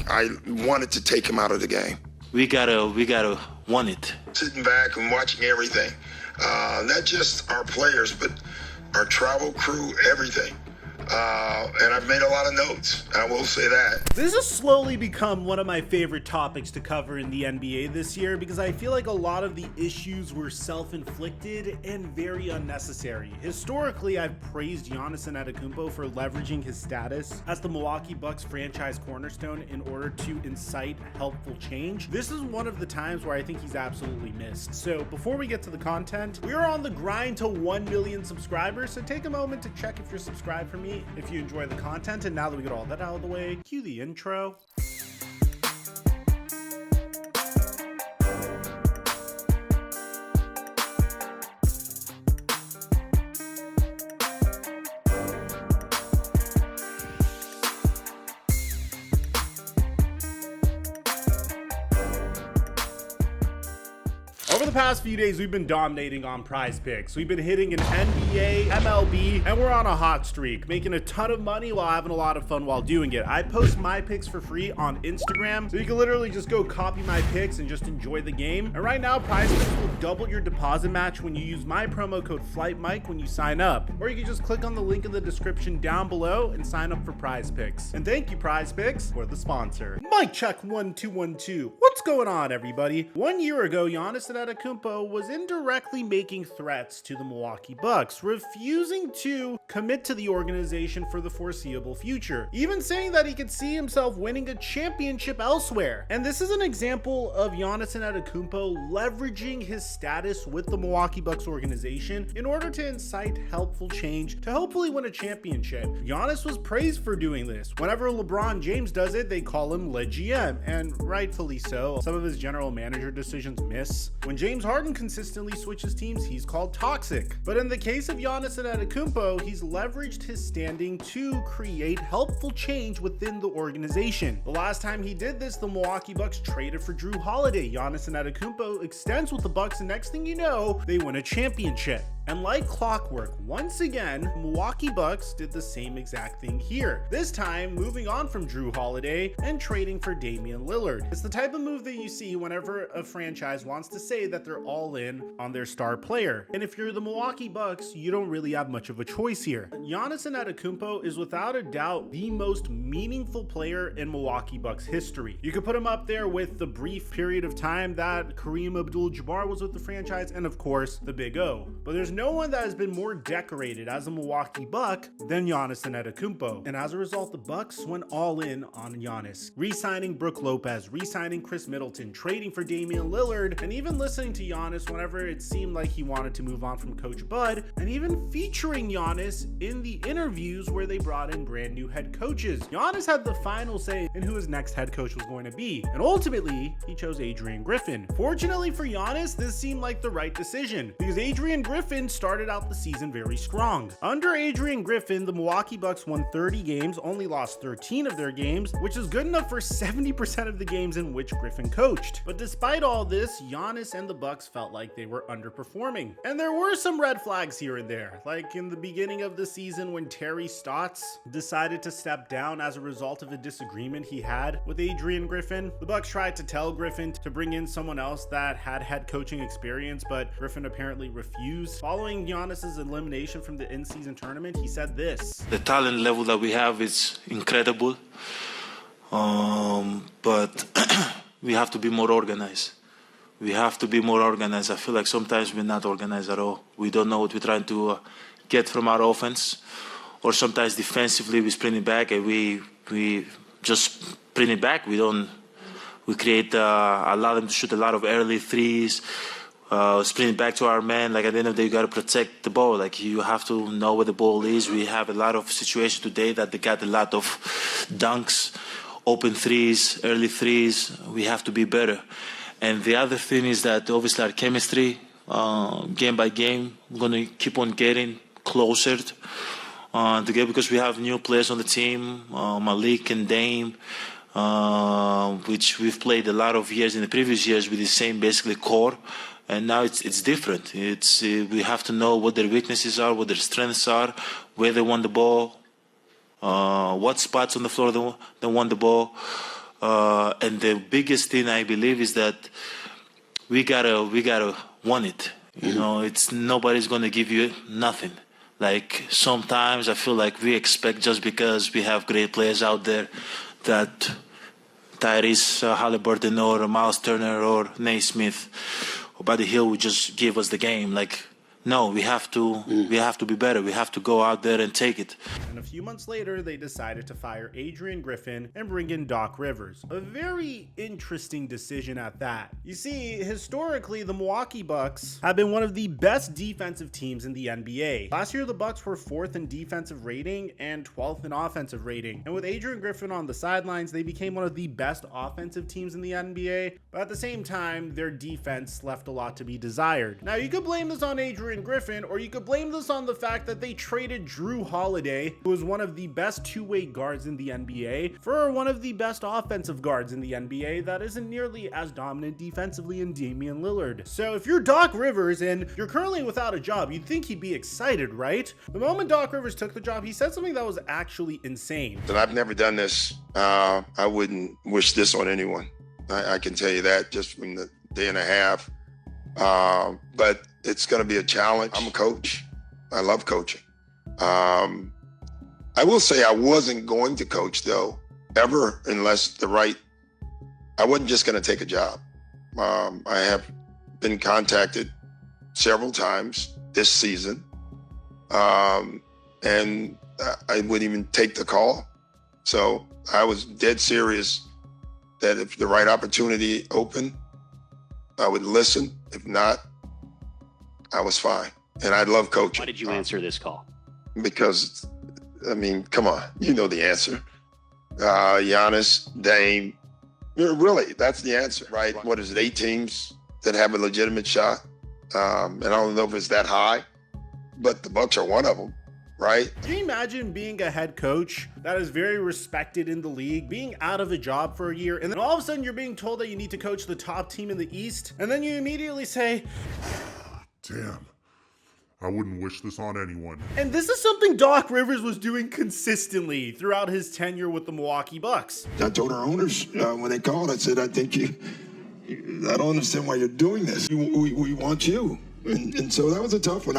I wanted to take him out of the game. We gotta want it. Sitting back and watching everything, not just our players, but our travel crew, everything. And I've made a lot of notes, I will say that. This has slowly become one of my favorite topics to cover in the NBA this year because I feel like a lot of the issues were self-inflicted and very unnecessary. Historically, I've praised Giannis Antetokounmpo for leveraging his status as the Milwaukee Bucks franchise cornerstone in order to incite helpful change. This is one of the times where I think he's absolutely missed. So before we get to the content, we are on the grind to 1 million subscribers, so take a moment to check if you're subscribed for me, if you enjoy the content. And now that we get all that out of the way, cue the intro. Over the past few days, we've been dominating on Prize Picks. We've been hitting an NBA, MLB, and we're on a hot streak, making a ton of money while having a lot of fun while doing it. I post my picks for free on Instagram, so you can literally just go copy my picks and just enjoy the game. And right now, Prize Picks will double your deposit match when you use my promo code TheFlightMike when you sign up. Or you can just click on the link in the description down below and sign up for Prize Picks. And thank you, Prize Picks, for the sponsor. Mic check 1 2 1 2. What's going on, everybody? 1 year ago, Giannis Antetokounmpo was indirectly making threats to the Milwaukee Bucks, refusing to commit to the organization for the foreseeable future, even saying that he could see himself winning a championship elsewhere. And this is an example of Giannis Antetokounmpo leveraging his status with the Milwaukee Bucks organization in order to incite helpful change to hopefully win a championship. Giannis was praised for doing this. Whenever LeBron James does it, they call him Le GM, and rightfully so. Some of his general manager decisions miss. When James Harden consistently switches teams, he's called toxic. But in the case of Giannis Antetokounmpo, he's leveraged his standing to create helpful change within the organization. The last time he did this, the Milwaukee Bucks traded for Drew Holiday. Giannis Antetokounmpo extends with the Bucks, and next thing you know, they win a championship. And like clockwork, once again, Milwaukee Bucks did the same exact thing here. This time, moving on from Drew Holiday and trading for Damian Lillard. It's the type of move that you see whenever a franchise wants to say that they're all in on their star player. And if you're the Milwaukee Bucks, you don't really have much of a choice here. Giannis Antetokounmpo is without a doubt the most meaningful player in Milwaukee Bucks history. You could put him up there with the brief period of time that Kareem Abdul-Jabbar was with the franchise, and of course, the Big O. But there's no one that has been more decorated as a Milwaukee Buck than Giannis Antetokounmpo. And as a result, the Bucks went all in on Giannis, re-signing Brook Lopez, re-signing Chris Middleton, trading for Damian Lillard, and even listening to Giannis whenever it seemed like he wanted to move on from Coach Bud, and even featuring Giannis in the interviews where they brought in brand new head coaches. Giannis had the final say in who his next head coach was going to be, and ultimately, he chose Adrian Griffin. Fortunately for Giannis, this seemed like the right decision, because Adrian Griffin started out the season very strong. Under Adrian Griffin, the Milwaukee Bucks won 30 games, only lost 13 of their games, which is good enough for 70% of the games in which Griffin coached. But despite all this, Giannis and the Bucks felt like they were underperforming. And there were some red flags here and there, like in the beginning of the season when Terry Stotts decided to step down as a result of a disagreement he had with Adrian Griffin. The Bucks tried to tell Griffin to bring in someone else that had head coaching experience, but Griffin apparently refused. Following Giannis's elimination from the in-season tournament, he said this: The talent level that we have is incredible, but we have to be more organized. We have to be more organized. I feel like sometimes we're not organized at all. We don't know what we're trying to get from our offense, or sometimes defensively we sprint it back and we just sprint it back. We create allow them to shoot a lot of early threes. Sprint back to our man. Like at the end of the day, you got to protect the ball. Like you have to know where the ball is. We have a lot of situations today that they got a lot of dunks, open threes, early threes. We have to be better. And the other thing is that obviously our chemistry, game by game, we're going to keep on getting closer together because we have new players on the team, Malik and Dame, which we've played a lot of years in the previous years with the same basically core. And now it's different. We have to know what their weaknesses are, what their strengths are, where they want the ball, what spots on the floor they want the ball. And the biggest thing I believe is that we gotta want it. You know, it's nobody's gonna give you nothing. Like sometimes I feel like we expect just because we have great players out there that Tyrese Halliburton or Miles Turner or Naismith or Buddy Hill would just give us the game. Like, no, we have to be better. We have to go out there and take it. And a few months later, they decided to fire Adrian Griffin and bring in Doc Rivers. A very interesting decision at that. You see, historically, the Milwaukee Bucks have been one of the best defensive teams in the NBA. Last year, the Bucks were 4th in defensive rating and 12th in offensive rating. And with Adrian Griffin on the sidelines, they became one of the best offensive teams in the NBA. But at the same time, their defense left a lot to be desired. Now, you could blame this on Adrian Griffin, or you could blame this on the fact that they traded Drew Holiday, who was one of the best two-way guards in the NBA, for one of the best offensive guards in the NBA that isn't nearly as dominant defensively in Damian Lillard. So if you're Doc Rivers and you're currently without a job, you'd think he'd be excited, right? The moment Doc Rivers took the job, he said something that was actually insane. And I've never done this. I wouldn't wish this on anyone. I can tell you that just from the day and a half. But it's going to be a challenge. I'm a coach. I love coaching. I will say I wasn't going to coach, though, ever, unless I wasn't just going to take a job. I have been contacted several times this season, and I wouldn't even take the call. So I was dead serious that if the right opportunity opened, I would listen. If not, I was fine. And I love coaching. Why did you answer this call? Because, I mean, come on, you know the answer. Giannis, Dame, really, that's the answer, right? What is it, 8 teams that have a legitimate shot? And I don't know if it's that high, but the Bucks are one of them, right? Can you imagine being a head coach that is very respected in the league, being out of a job for a year, and then all of a sudden you're being told that you need to coach the top team in the East, and then you immediately say, damn, I wouldn't wish this on anyone. And this is something Doc Rivers was doing consistently throughout his tenure with the Milwaukee Bucks. I told our owners when they called, I said, I think I don't understand why you're doing this. We want you. And so that was a tough one.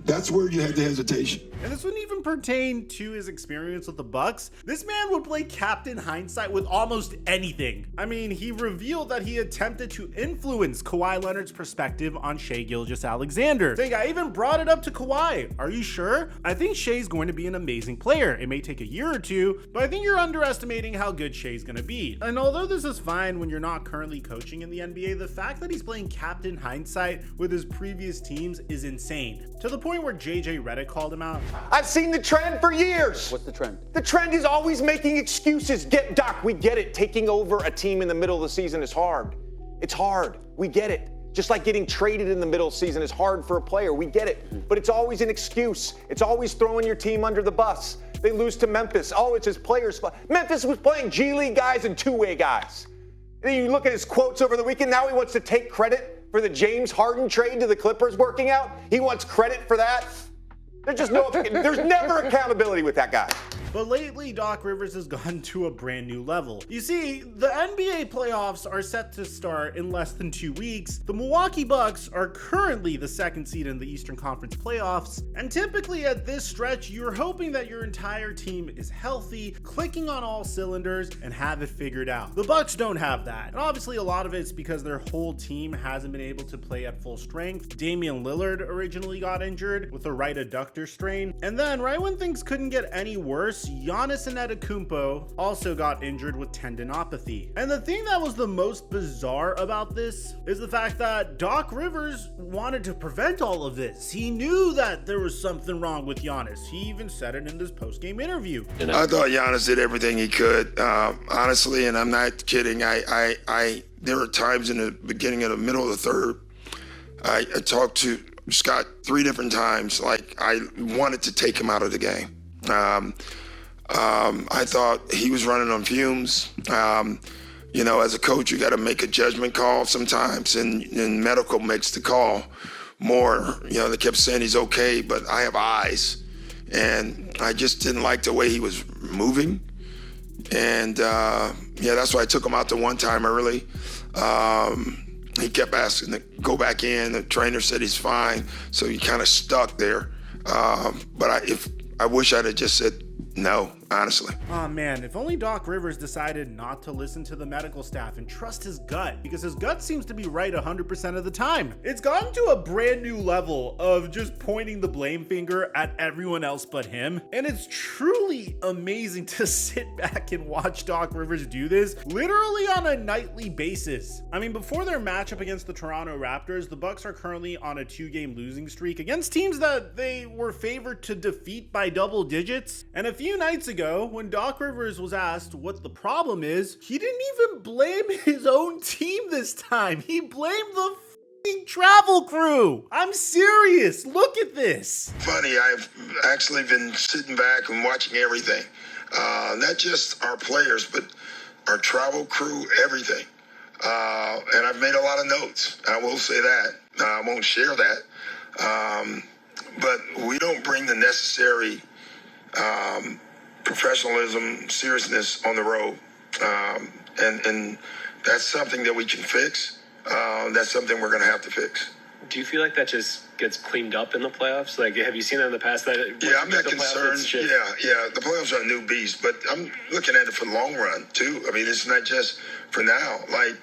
That's where you had the hesitation. And this wouldn't even pertain to his experience with the Bucks. This man would play Captain Hindsight with almost anything. I mean, he revealed that he attempted to influence Kawhi Leonard's perspective on Shai Gilgeous-Alexander, saying, I even brought it up to Kawhi. Are you sure? I think Shai's going to be an amazing player. It may take a year or two, but I think you're underestimating how good Shai's going to be. And although this is fine when you're not currently coaching in the NBA, the fact that he's playing Captain Hindsight with his previous teams is insane. To the point where JJ Redick called him out. I've seen the trend for years. What's the trend? The trend is always making excuses. Doc, we get it. Taking over a team in the middle of the season is hard. It's hard. We get it. Just like getting traded in the middle of the season is hard for a player. We get it. But it's always an excuse. It's always throwing your team under the bus. They lose to Memphis. Oh, it's his players' fault. Memphis was playing G League guys and two-way guys. And then you look at his quotes over the weekend. Now he wants to take credit for the James Harden trade to the Clippers working out. He wants credit for that. There's never accountability with that guy. But lately, Doc Rivers has gone to a brand new level. You see, the NBA playoffs are set to start in less than 2 weeks. The Milwaukee Bucks are currently the 2nd seed in the Eastern Conference playoffs. And typically at this stretch, you're hoping that your entire team is healthy, clicking on all cylinders, and have it figured out. The Bucks don't have that. And obviously a lot of it's because their whole team hasn't been able to play at full strength. Damian Lillard originally got injured with a right adductor strain. And then right when things couldn't get any worse, Giannis Antetokounmpo also got injured with tendinopathy. And the thing that was the most bizarre about this is the fact that Doc Rivers wanted to prevent all of this. He knew that there was something wrong with Giannis. He even said it in this post-game interview. I thought Giannis did everything he could, honestly, and I'm not kidding. There were times in the beginning of the middle of the third, I talked to Scott 3 different times, like I wanted to take him out of the game. I thought he was running on fumes. As a coach, you got to make a judgment call sometimes, and medical makes the call more. They kept saying he's okay, but I have eyes, and I just didn't like the way he was moving. And yeah, that's why I took him out the one time early. He kept asking to go back in. The trainer said he's fine, so he kind of stuck there. But I wish I'd have just said no, honestly. Oh man, if only Doc Rivers decided not to listen to the medical staff and trust his gut, because his gut seems to be right 100% of the time. It's gotten to a brand new level of just pointing the blame finger at everyone else but him, and it's truly amazing to sit back and watch Doc Rivers do this literally on a nightly basis. I mean, before their matchup against the Toronto Raptors, the Bucks are currently on a 2-game losing streak against teams that they were favored to defeat by double digits. And a few nights ago, when Doc Rivers was asked what the problem is, he didn't even blame his own team this time. He blamed the f***ing travel crew. I'm serious. Look at this. Funny, I've actually been sitting back and watching everything. Not just our players, but our travel crew, everything. And I've made a lot of notes. I will say that. I won't share that. But we don't bring the necessary professionalism, seriousness on the road. And that's something that we can fix. That's something we're going to have to fix. Do you feel like that just gets cleaned up in the playoffs? Like, have you seen that in the past? Yeah, I'm not concerned. Yeah, the playoffs are a new beast, but I'm looking at it for the long run, too. I mean, it's not just for now. Like,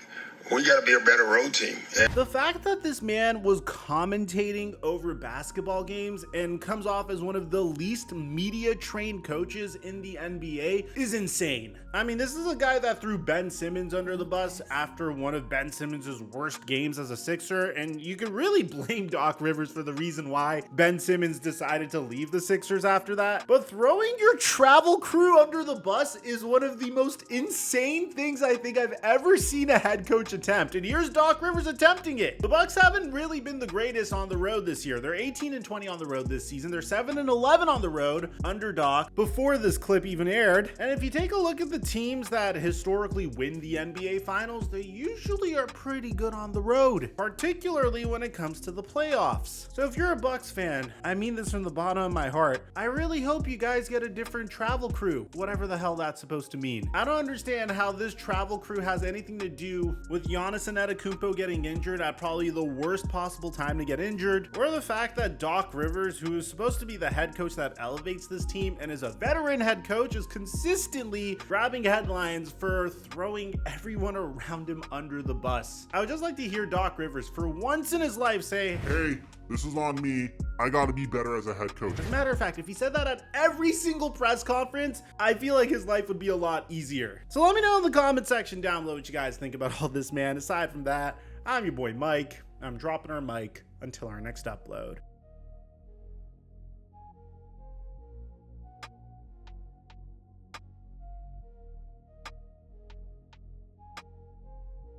we got to be a better road team. The fact that this man was commentating over basketball games and comes off as one of the least media-trained coaches in the NBA is insane. I mean, this is a guy that threw Ben Simmons under the bus after one of Ben Simmons' worst games as a Sixer, and you can really blame Doc Rivers for the reason why Ben Simmons decided to leave the Sixers after that. But throwing your travel crew under the bus is one of the most insane things I think I've ever seen a head coach attempt, and here's Doc Rivers attempting it. The Bucks haven't really been the greatest on the road this year. They're 18-20 on the road this season. They're 7-11 on the road under Doc before this clip even aired. And if you take a look at the teams that historically win the NBA Finals, they usually are pretty good on the road, particularly when it comes to the playoffs. So if you're a Bucks fan, I mean this from the bottom of my heart, I really hope you guys get a different travel crew, whatever the hell that's supposed to mean. I don't understand how this travel crew has anything to do with Giannis Antetokounmpo getting injured at probably the worst possible time to get injured, or the fact that Doc Rivers, who is supposed to be the head coach that elevates this team and is a veteran head coach, is consistently grabbing headlines for throwing everyone around him under the bus. I would just like to hear Doc Rivers for once in his life say, Hey, this is on me. I got to be better as a head coach. As a matter of fact, if he said that at every single press conference, I feel like his life would be a lot easier. So let me know in the comment section down below what you guys think about all this, man. Aside from that, I'm your boy Mike. I'm dropping our mic until our next upload.